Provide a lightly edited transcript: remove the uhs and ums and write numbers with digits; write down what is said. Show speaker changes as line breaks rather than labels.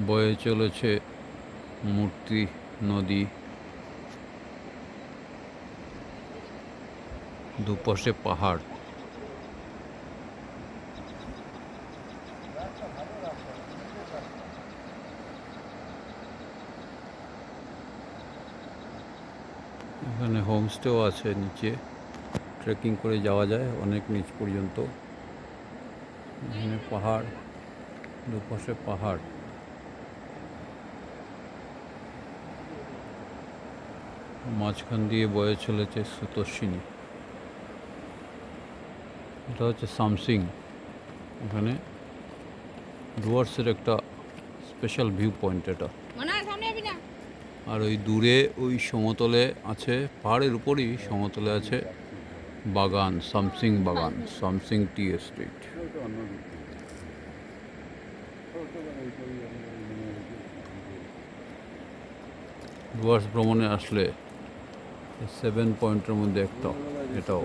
বয়ে চলেছে মূর্তি নদী, দুপাশে পাহাড়। এখানে হোমস্টেও আছে, নিচে ট্রেকিং করে যাওয়া যায় অনেক নিচ পর্যন্ত। এখানে পাহাড়, দুপাশে পাহাড়। মাঝখান দিয়ে বয়ে চলেছে স্রোতস্বিনী। এটা হচ্ছে সামসিং। এখানে ডুয়ার্সের একটা স্পেশাল ভিউ পয়েন্ট এটা। আর ওই দূরে ওই সমতলে আছে, পাহাড়ের উপরই সমতলে আছে বাগান, সামসিং বাগান, সামসিং টি এস্টেট। ডুয়ার্স ভ্রমণে আসলে 7 পয়েন্টের মধ্যে একটা এটাও।